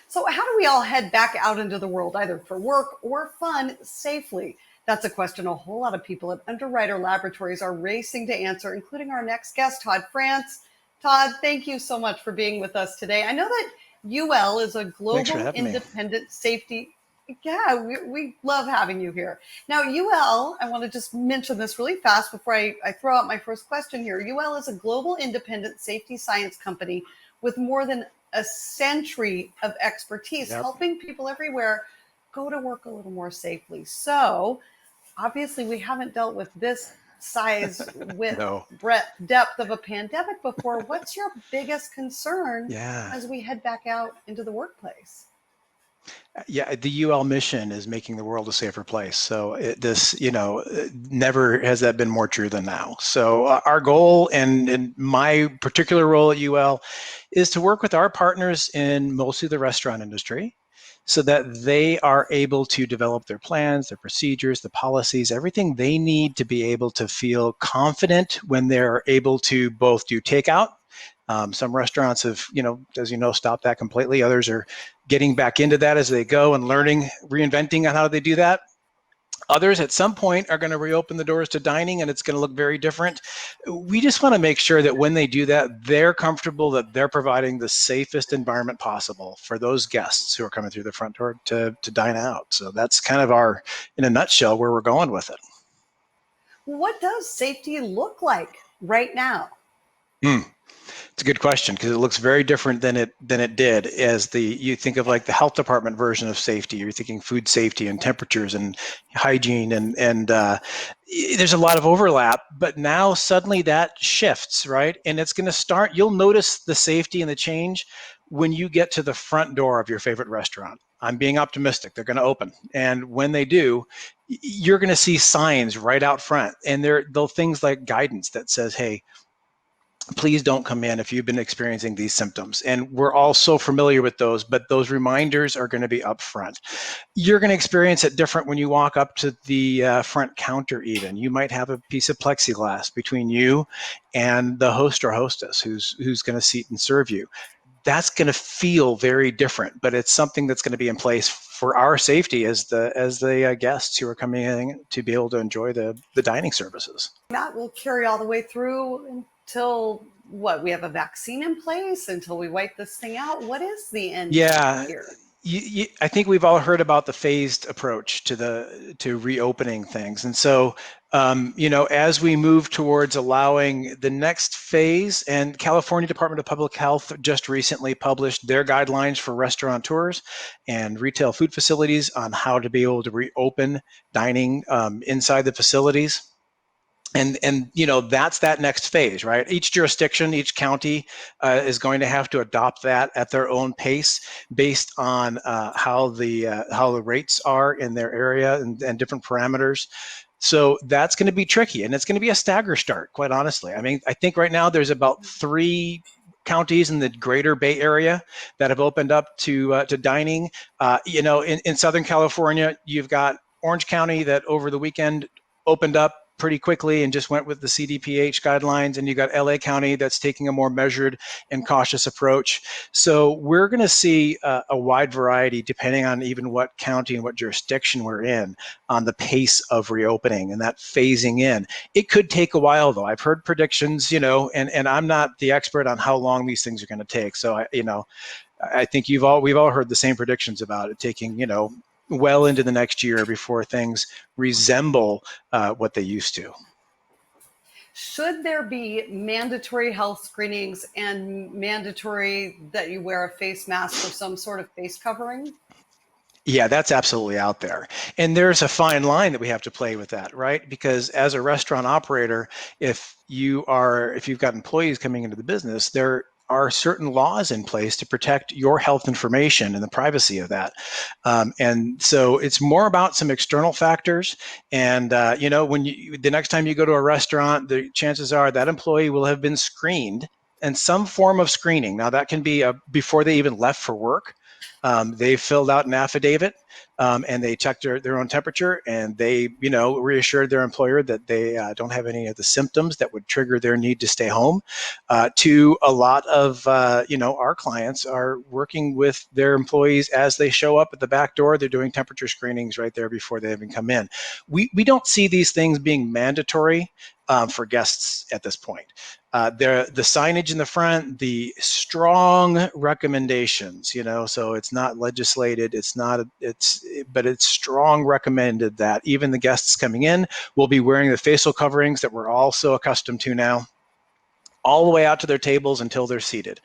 So how do we all head back out into the world, either for work or fun, safely? That's a question a whole lot of people at Underwriter Laboratories are racing to answer, including our next guest, Todd Frantz. Todd, thank you so much for being with us today. I know that UL is a Thanks for global having me. independent safety. Yeah, we love having you here. Now, UL, I want to just mention this really fast before I throw out my first question here. UL is a global independent safety science company with more than a century of expertise, helping people everywhere go to work a little more safely. So, obviously, we haven't dealt with this size, width, breadth, depth of a pandemic before. What's your biggest concern as we head back out into the workplace? Yeah, the UL mission is making the world a safer place. So never has that been more true than now. So our goal and my particular role at UL is to work with our partners in mostly the restaurant industry so that they are able to develop their plans, their procedures, the policies, everything they need to be able to feel confident when they're able to both do takeout. Some restaurants have, as you know, stopped that completely. Others are getting back into that as they go and learning, reinventing on how they do that. Others at some point are going to reopen the doors to dining and it's going to look very different. We just want to make sure that when they do that, they're comfortable that they're providing the safest environment possible for those guests who are coming through the front door to dine out. So that's kind of in a nutshell, where we're going with it. What does safety look like right now? It's a good question because it looks very different than it did as you think of like the health department version of safety. You're thinking food safety and temperatures and hygiene and there's a lot of overlap, but now suddenly that shifts, right? And it's going to start, you'll notice the safety and the change when you get to the front door of your favorite restaurant. I'm being optimistic. They're going to open. And when they do, you're going to see signs right out front. And they'll things like guidance that says, hey, please don't come in if you've been experiencing these symptoms. And we're all so familiar with those, but those reminders are going to be up front. You're going to experience it different when you walk up to the front counter even. You might have a piece of plexiglass between you and the host or hostess who's going to seat and serve you. That's going to feel very different, but it's something that's going to be in place for our safety as the guests who are coming in to be able to enjoy the dining services. That will carry all the way through until we have a vaccine in place, until we wipe this thing out. What is the end here? I think we've all heard about the phased approach to reopening things. And so, as we move towards allowing the next phase, and California Department of Public Health just recently published their guidelines for restaurateurs and retail food facilities on how to be able to reopen dining inside the facilities. And that's that next phase, right? Each jurisdiction, each county is going to have to adopt that at their own pace based on how the rates are in their area and different parameters. So that's going to be tricky, and it's going to be a stagger start, quite honestly. I mean, I think right now there's about 3 counties in the greater Bay Area that have opened up to dining. In Southern California, you've got Orange County that over the weekend opened up pretty quickly and just went with the CDPH guidelines, and you got LA County that's taking a more measured and cautious approach. So we're going to see a wide variety depending on even what county and what jurisdiction we're in on the pace of reopening and that phasing in. It could take a while though. I've heard predictions, and I'm not the expert on how long these things are going to take. So I think we've all heard the same predictions about it taking, well into the next year before things resemble what they used to. Should there be mandatory health screenings and mandatory that you wear a face mask or some sort of face covering? Yeah, that's absolutely out there. And there's a fine line that we have to play with that, right? Because as a restaurant operator, if you've got employees coming into the business, there are certain laws in place to protect your health information and the privacy of that. And so it's more about some external factors. And, the next time you go to a restaurant, the chances are that employee will have been screened and some form of screening. Now that can be before they even left for work. They filled out an affidavit and they checked their own temperature, and they, reassured their employer that they don't have any of the symptoms that would trigger their need to stay home. To a lot of, our clients are working with their employees as they show up at the back door. They're doing temperature screenings right there before they even come in. We don't see these things being mandatory for guests at this point. The signage in the front, the strong recommendations, so it's not legislated, but it's strong recommended that even the guests coming in will be wearing the facial coverings that we're all so accustomed to now, all the way out to their tables until they're seated.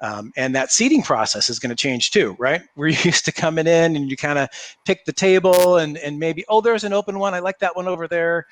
And that seating process is going to change too, right? We're used to coming in and you kind of pick the table and maybe, oh, there's an open one. I like that one over there.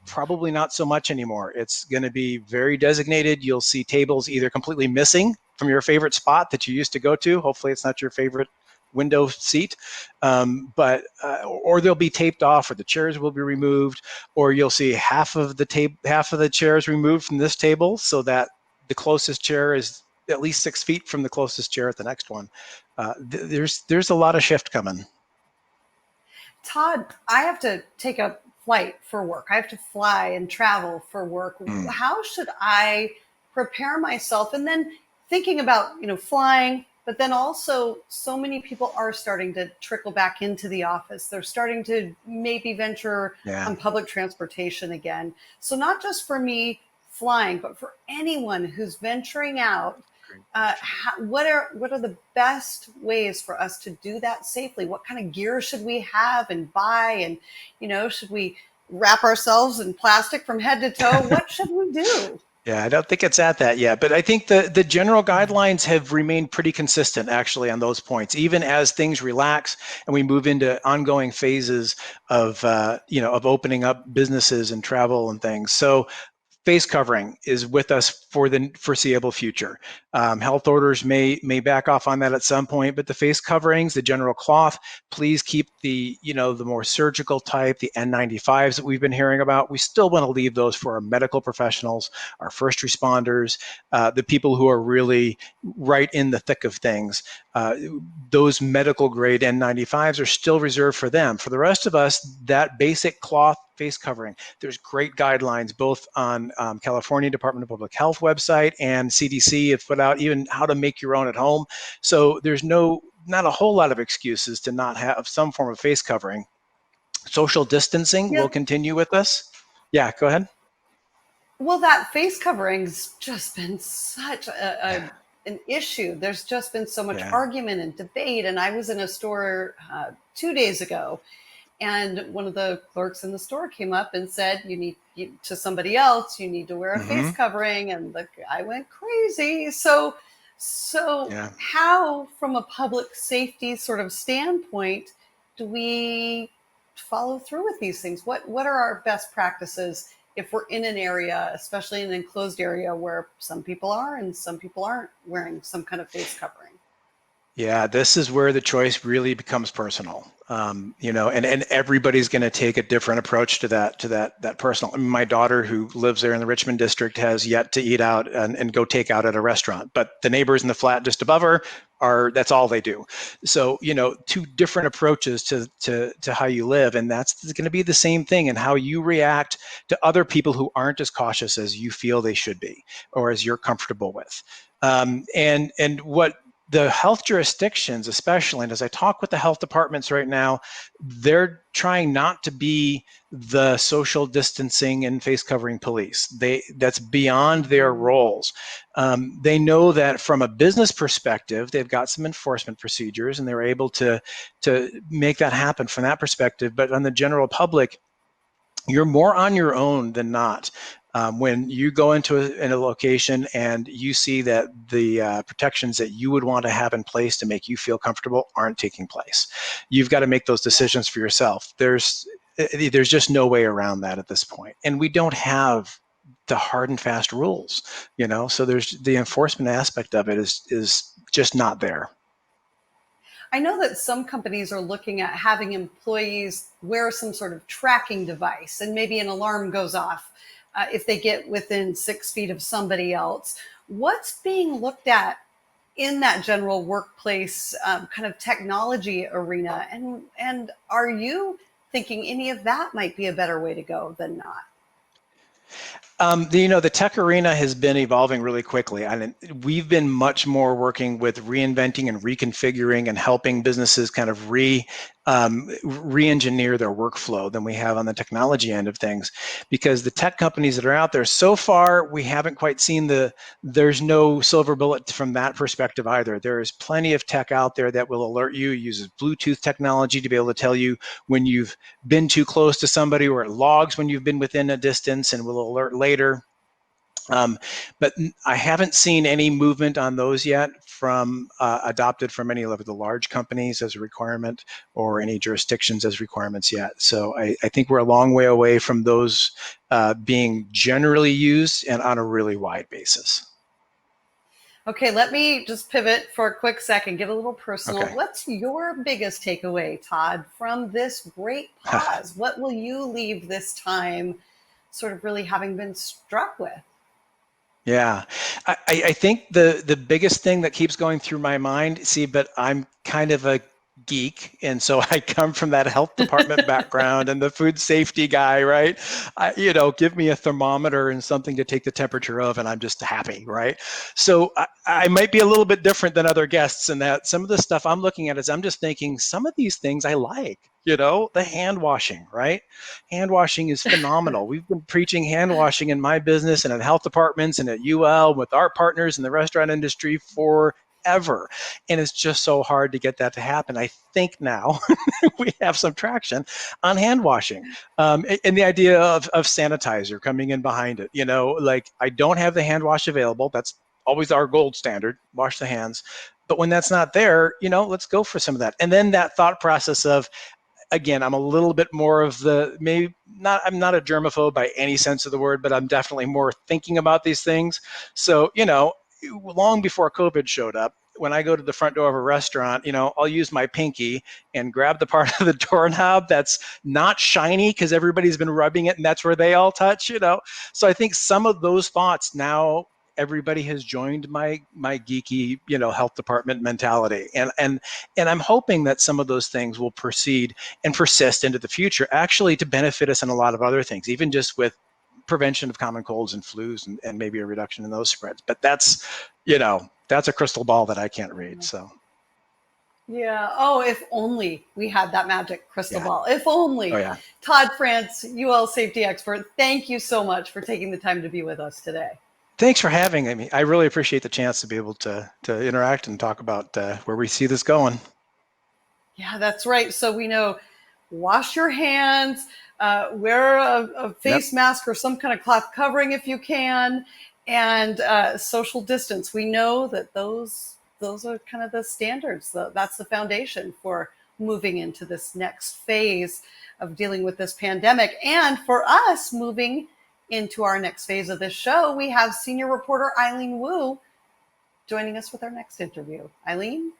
Probably not so much anymore. It's going to be very designated. You'll see tables either completely missing from your favorite spot that you used to go to. Hopefully it's not your favorite window seat, or they'll be taped off, or the chairs will be removed, or you'll see half of the chairs removed from this table so that the closest chair is at least 6 feet from the closest chair at the next one. There's a lot of shift coming. Todd, I have to take a flight for work. I have to fly and travel for work. How should I prepare myself? And then thinking about, flying, but then also so many people are starting to trickle back into the office. They're starting to maybe venture on public transportation again. So not just for me flying, but for anyone who's venturing out, what are the best ways for us to do that safely? What kind of gear should we have and buy? And, should we wrap ourselves in plastic from head to toe? What should we do? Yeah, I don't think it's at that yet, but I think the general guidelines have remained pretty consistent actually on those points, even as things relax and we move into ongoing phases of opening up businesses and travel and things. So face covering is with us for the foreseeable future. Health orders may back off on that at some point, but the face coverings, the general cloth, please keep the more surgical type, the N95s that we've been hearing about. We still want to leave those for our medical professionals, our first responders, the people who are really right in the thick of things. Those medical grade N95s are still reserved for them. For the rest of us, that basic cloth face covering, there's great guidelines both on California Department of Public Health website, and CDC have put out even how to make your own at home. So there's not a whole lot of excuses to not have some form of face covering. Social distancing will continue with us. Yeah, go ahead. Well, that face covering's just been such an issue. There's just been so much argument and debate. And I was in a store 2 days ago, and one of the clerks in the store came up and said, to somebody else, you need to wear a face covering. And the guy went crazy. So how, from a public safety sort of standpoint, do we follow through with these things? What are our best practices if we're in an area, especially in an enclosed area, where some people are and some people aren't wearing some kind of face covering? Yeah, this is where the choice really becomes personal. And everybody's going to take a different approach to that personal. I mean, my daughter, who lives there in the Richmond district, has yet to eat out and go take out at a restaurant. But the neighbors in the flat just above her that's all they do. So, two different approaches to how you live, and that's going to be the same thing in how you react to other people who aren't as cautious as you feel they should be, or as you're comfortable with. And what the health jurisdictions, especially, and as I talk with the health departments right now, they're trying not to be the social distancing and face covering police. That's beyond their roles. They know that from a business perspective, they've got some enforcement procedures and they're able to make that happen from that perspective. But on the general public, you're more on your own than not. When you go into a location and you see that the protections that you would want to have in place to make you feel comfortable aren't taking place, you've got to make those decisions for yourself. There's just no way around that at this point. And we don't have the hard and fast rules, so there's the enforcement aspect of it is just not there. I know that some companies are looking at having employees wear some sort of tracking device, and maybe an alarm goes off if they get within 6 feet of somebody else. What's being looked at in that general workplace kind of technology arena. And are you thinking any of that might be a better way to go than not? The tech arena has been evolving really quickly. And we've been much more working with reinventing and reconfiguring and helping businesses kind of re-engineer their workflow than we have on the technology end of things. Because the tech companies that are out there, so far, we haven't quite seen there's no silver bullet from that perspective either. There is plenty of tech out there that will alert you, uses Bluetooth technology to be able to tell you when you've been too close to somebody, or it logs when you've been within a distance and will alert later. But I haven't seen any movement on those yet from adopted from any of the large companies as a requirement, or any jurisdictions as requirements yet. So I think we're a long way away from those being generally used and on a really wide basis. Okay, let me just pivot for a quick second, get a little personal. Okay. What's your biggest takeaway, Todd, from this great pause? What will you leave this time sort of really having been struck with? Yeah, I think the biggest thing that keeps going through my mind, see, but I'm kind of a geek, and so I come from that health department background and the food safety guy, right? Give me a thermometer and something to take the temperature of, and I'm just happy, right? So I might be a little bit different than other guests in that some of the stuff I'm looking at is I'm just thinking some of these things I like, the hand washing, right? Hand washing is phenomenal. We've been preaching hand washing in my business and in health departments and at UL with our partners in the restaurant industry forever. And it's just so hard to get that to happen. I think now we have some traction on hand washing, and the idea of sanitizer coming in behind it. Like, I don't have the hand wash available. That's always our gold standard, wash the hands. But when that's not there, let's go for some of that. And then that thought process of, again, I'm a little bit more of I'm not a germaphobe by any sense of the word, but I'm definitely more thinking about these things. So, long before COVID showed up, when I go to the front door of a restaurant, I'll use my pinky and grab the part of the doorknob that's not shiny because everybody's been rubbing it and that's where they all touch. So I think some of those thoughts now, everybody has joined my geeky, health department mentality. And I'm hoping that some of those things will proceed and persist into the future, actually, to benefit us in a lot of other things, even just with prevention of common colds and flus, and maybe a reduction in those spreads. But that's a crystal ball that I can't read. So Yeah. Oh, if only we had that magic crystal yeah. ball. If Oh only. yeah. Todd Frantz, UL safety expert, thank you so much for taking the time to be with us today. Thanks for having me. I really appreciate the chance to be able to interact and talk about where we see this going. Yeah, that's right. So we know, wash your hands, wear a face mask or some kind of cloth covering if you can, and social distance. We know that those are kind of the standards. That's the foundation for moving into this next phase of dealing with this pandemic. And for us moving into our next phase of this show, we have senior reporter Eileen Wu joining us with our next interview. Eileen?